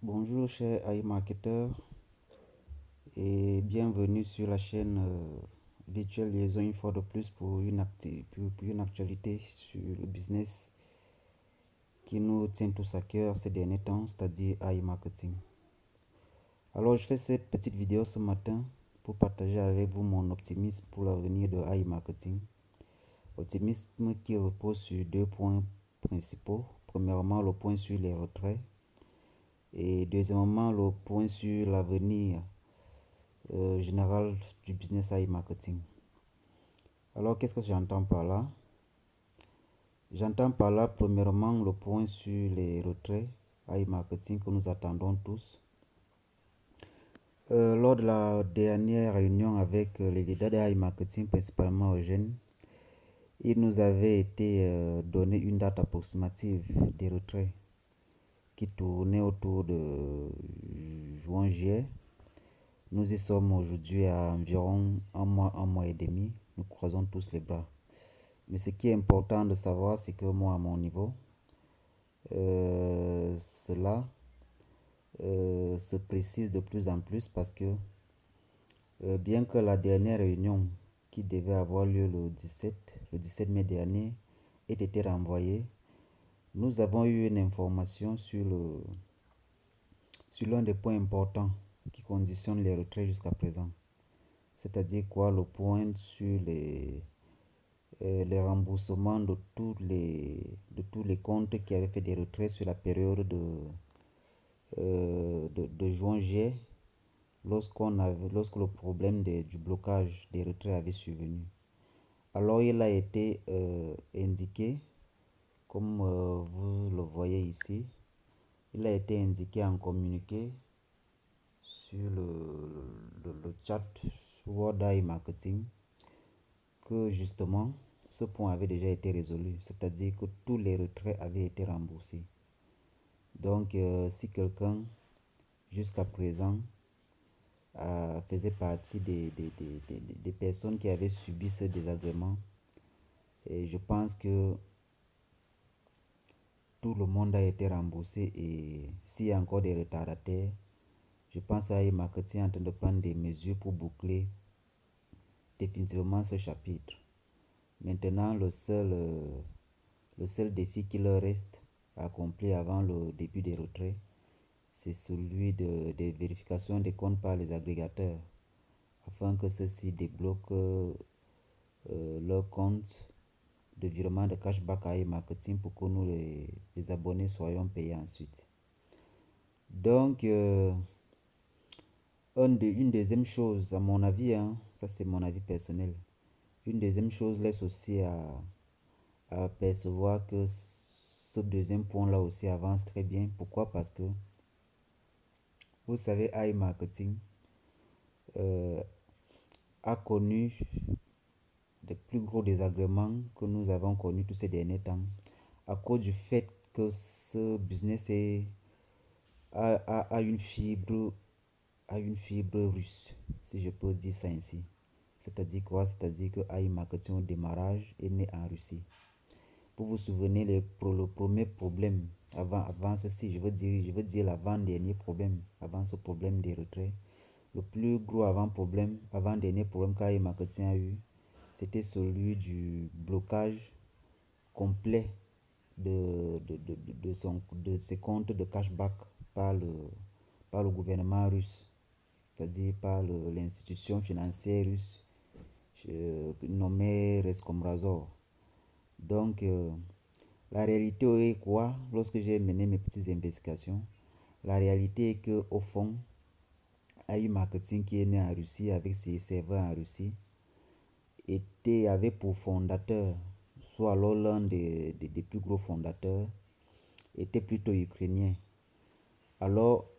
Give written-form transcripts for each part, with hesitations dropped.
Bonjour chers AI marketeurs et bienvenue sur la chaîne Virtuelle Liaison une fois de plus pour une actualité sur le business qui nous tient tous à cœur ces derniers temps, c'est-à-dire AI marketing. Alors je fais cette petite vidéo ce matin pour partager avec vous mon optimisme pour l'avenir de AI marketing. Optimisme qui repose sur deux points principaux. Premièrement, le point sur les retraits et deuxièmement, le point sur l'avenir général du business AI marketing. Alors, qu'est-ce que j'entends par là? J'entends par là, premièrement, le point sur les retraits AI marketing que nous attendons tous. Lors de la dernière réunion avec les leaders de AI marketing, principalement Eugène, il nous avait été donné une date approximative des retraits qui tournait autour de juin-juillet. Nous y sommes aujourd'hui à environ un mois et demi. Nous croisons tous les bras. Mais ce qui est important de savoir, c'est que moi, à mon niveau, cela se précise de plus en plus parce que bien que la dernière réunion qui devait avoir lieu le 17 mai dernier ait été renvoyée, nous avons eu une information sur l'un des points importants qui conditionne les retraits jusqu'à présent. C'est-à-dire quoi? Le point sur les remboursements de tous les comptes qui avaient fait des retraits sur la période de juin-juillet lorsque le problème du blocage des retraits avait survenu. Alors il a été indiqué, comme vous le voyez ici, il a été indiqué en communiqué sur le chat World AI Marketing que justement ce point avait déjà été résolu, c'est-à-dire que tous les retraits avaient été remboursés. Donc si quelqu'un jusqu'à présent faisait partie des personnes qui avaient subi ce désagrément, et je pense que tout le monde a été remboursé, et s'il y a encore des retardataires, je pense à e-marketing en train de prendre des mesures pour boucler définitivement ce chapitre. Maintenant, le seul défi qui leur reste à accomplir avant le début des retraits, c'est celui des vérifications des comptes par les agrégateurs, afin que ceux-ci débloquent leur compte de virement de cashback à e-marketing pour que nous, les abonnés, soyons payés ensuite. Donc, une deuxième chose, à mon avis, ça c'est mon avis personnel, une deuxième chose laisse aussi à percevoir que ce deuxième point-là aussi avance très bien. Pourquoi? Parce que, vous savez, AI Marketing a connu des plus gros désagréments que nous avons connus tous ces derniers temps à cause du fait que ce business a une fibre russe, si je peux dire ça ainsi. C'est-à-dire quoi? C'est-à-dire que AI Marketing au démarrage est né en Russie. Vous vous souvenez le premier problème avant ceci, je veux dire l'avant-dernier problème, avant ce problème des retraits. Le plus gros avant-dernier problème qu'AI Marketing a eu, c'était celui du blocage complet de ses comptes de cashback par le gouvernement russe, c'est-à-dire par l'institution financière russe nommée Reskomrazor. Donc, la réalité est quoi? Lorsque j'ai mené mes petites investigations, la réalité est que au fond, AI Marketing qui est né en Russie avec ses serveurs en Russie avait pour fondateur, soit alors l'un des plus gros fondateurs, était plutôt ukrainien. Alors,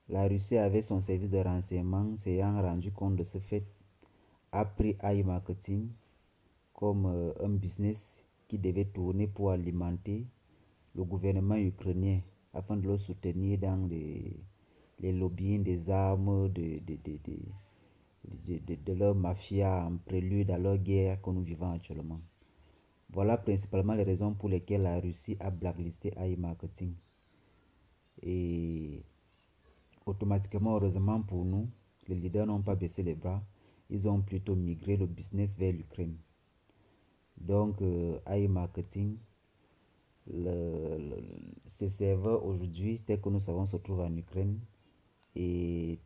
la Russie avait son service de renseignement, s'ayant rendu compte de ce fait, a pris AI Marketing comme un business qui devait tourner pour alimenter le gouvernement ukrainien afin de le soutenir dans les lobbying des armes, de leur mafia en prélude à leur guerre que nous vivons actuellement. Voilà principalement les raisons pour lesquelles la Russie a blacklisté AI Marketing. Et automatiquement, heureusement pour nous, les leaders n'ont pas baissé les bras. Ils ont plutôt migré le business vers l'Ukraine. Donc, AI Marketing, ces serveurs aujourd'hui, tel que nous savons, se trouvent en Ukraine et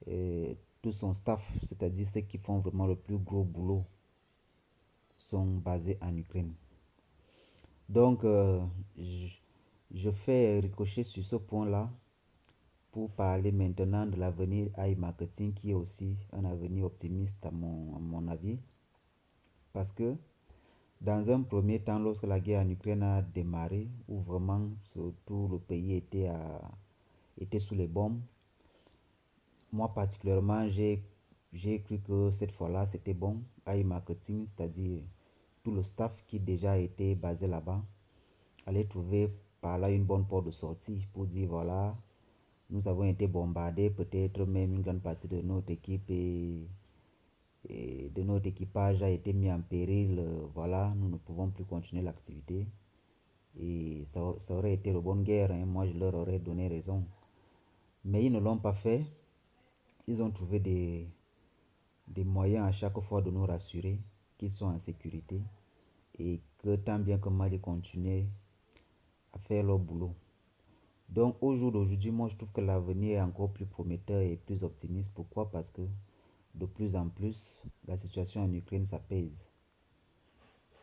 euh, tout son staff, c'est-à-dire ceux qui font vraiment le plus gros boulot, sont basés en Ukraine. Donc, je fais ricocher sur ce point-là pour parler maintenant de l'avenir AI Marketing qui est aussi un avenir optimiste à mon avis. Parce que dans un premier temps, lorsque la guerre en Ukraine a démarré, où vraiment tout le pays était sous les bombes, moi particulièrement, j'ai cru que cette fois-là, c'était bon. AI Marketing, c'est-à-dire tout le staff qui déjà était basé là-bas, allait trouver par là une bonne porte de sortie pour dire voilà, nous avons été bombardés, peut-être même une grande partie de notre équipe et de notre équipage a été mis en péril. Voilà, nous ne pouvons plus continuer l'activité. Et ça aurait été de bonne guerre, hein, moi je leur aurais donné raison. Mais ils ne l'ont pas fait. Ils ont trouvé des moyens à chaque fois de nous rassurer qu'ils sont en sécurité et que tant bien que mal ils continuent à faire leur boulot. Donc au jour d'aujourd'hui, moi je trouve que l'avenir est encore plus prometteur et plus optimiste. Pourquoi? Parce que de plus en plus, la situation en Ukraine s'apaise.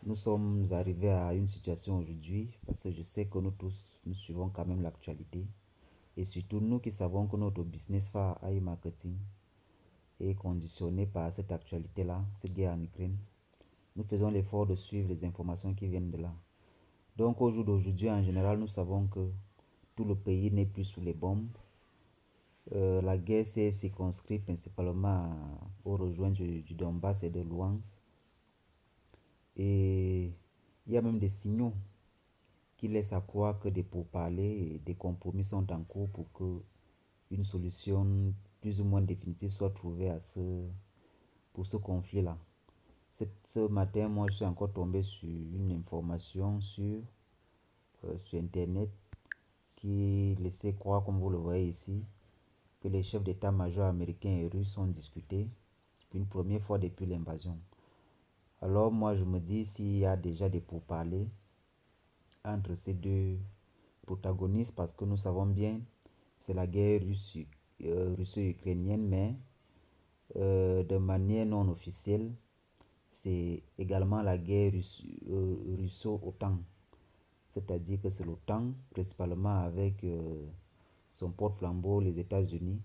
Nous sommes arrivés à une situation aujourd'hui, parce que je sais que nous tous, nous suivons quand même l'actualité. Et surtout nous qui savons que notre business phare AI Marketing est conditionné par cette actualité-là, cette guerre en Ukraine. Nous faisons l'effort de suivre les informations qui viennent de là. Donc au jour d'aujourd'hui, en général, nous savons que tout le pays n'est plus sous les bombes. La guerre s'est circonscrite principalement au rejoint du Donbass et de Luhansk. Et il y a même des signaux qui laissent à croire que des pourparlers et des compromis sont en cours pour que une solution plus ou moins définitive soit trouvée pour ce conflit-là. Ce matin, moi, je suis encore tombé sur une information sur Internet qui laissait croire, comme vous le voyez ici, que les chefs d'état-major américains et russes ont discuté une première fois depuis l'invasion. Alors moi, je me dis, s'il y a déjà des pourparlers entre ces deux protagonistes, parce que nous savons bien, c'est la guerre russo-ukrainienne, mais de manière non officielle, c'est également la guerre russo-OTAN. C'est-à-dire que c'est l'OTAN, principalement avec son porte-flambeau, les États-Unis,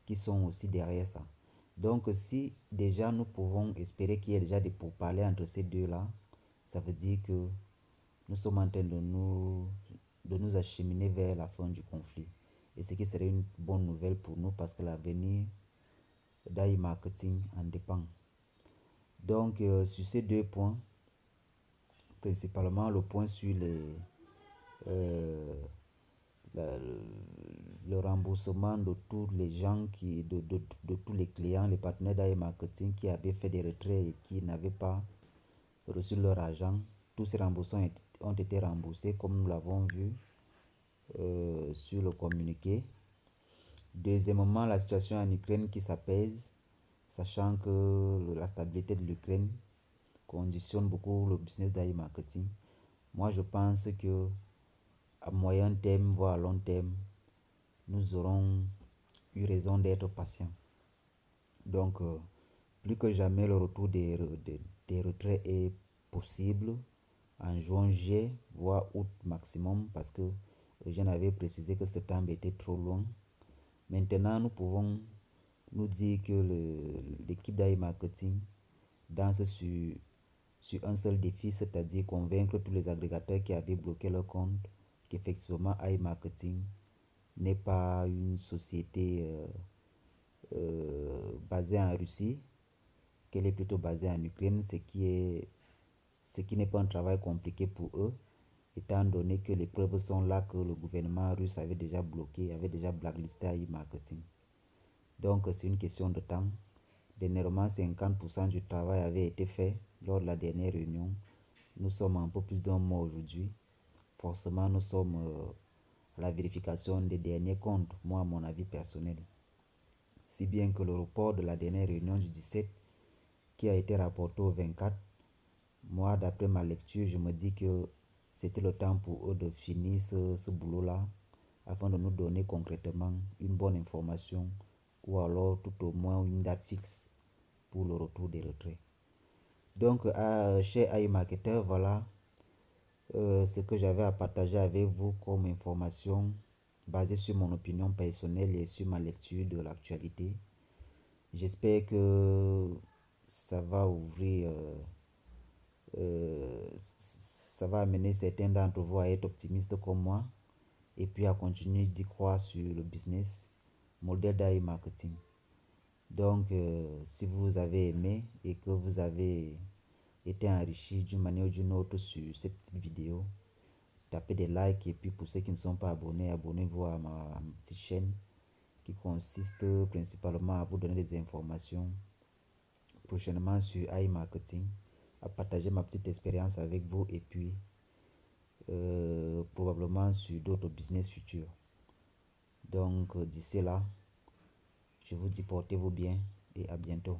qui sont aussi derrière ça. Donc si déjà nous pouvons espérer qu'il y ait déjà des pourparlers entre ces deux-là, ça veut dire que nous sommes en train de nous acheminer vers la fin du conflit. Et ce qui serait une bonne nouvelle pour nous parce que l'avenir d'AI Marketing en dépend. Donc sur ces deux points, principalement le point sur euh, la- le remboursement de tous les gens de tous les clients, les partenaires d'AI Marketing qui avaient fait des retraits et qui n'avaient pas reçu leur argent. Tous ces remboursements ont été remboursés comme nous l'avons vu sur le communiqué. Deuxièmement, la situation en Ukraine qui s'apaise, sachant que la stabilité de l'Ukraine conditionne beaucoup le business d'AI Marketing. Moi, je pense que à moyen terme, voire à long terme, nous aurons eu raison d'être patients. Donc, plus que jamais, le retour des retraits est possible en juin, juillet, voire août maximum, parce que j'en avais précisé que septembre était trop loin. Maintenant, nous pouvons nous dire que l'équipe d'AI Marketing danse sur un seul défi, c'est-à-dire convaincre tous les agrégateurs qui avaient bloqué leur compte qu'effectivement AI Marketing n'est pas une société basée en Russie, qu'elle est plutôt basée en Ukraine, ce qui n'est pas un travail compliqué pour eux, étant donné que les preuves sont là que le gouvernement russe avait déjà bloqué, avait déjà blacklisté AI Marketing. Donc c'est une question de temps. Dernièrement, 50% du travail avait été fait lors de la dernière réunion. Nous sommes un peu plus d'un mois aujourd'hui. Forcément, nous sommes à la vérification des derniers comptes, moi à mon avis personnel. Si bien que le report de la dernière réunion du 17 qui a été rapporté au 24, moi d'après ma lecture, je me dis que c'était le temps pour eux de finir ce boulot-là afin de nous donner concrètement une bonne information ou alors tout au moins une date fixe pour le retour des retraits. Donc, chez AI Marketer, voilà ce que j'avais à partager avec vous comme information basée sur mon opinion personnelle et sur ma lecture de l'actualité. J'espère que ça va ouvrir, ça va amener certains d'entre vous à être optimistes comme moi et puis à continuer d'y croire sur le business modèle d'AI marketing. Donc, si vous avez aimé et que vous avez été enrichi d'une manière ou d'une autre sur cette petite vidéo, tapez des likes et puis pour ceux qui ne sont pas abonnés, abonnez-vous à ma petite chaîne qui consiste principalement à vous donner des informations prochainement sur AI Marketing, à partager ma petite expérience avec vous et puis probablement sur d'autres business futurs. Donc d'ici là, je vous dis portez-vous bien et à bientôt.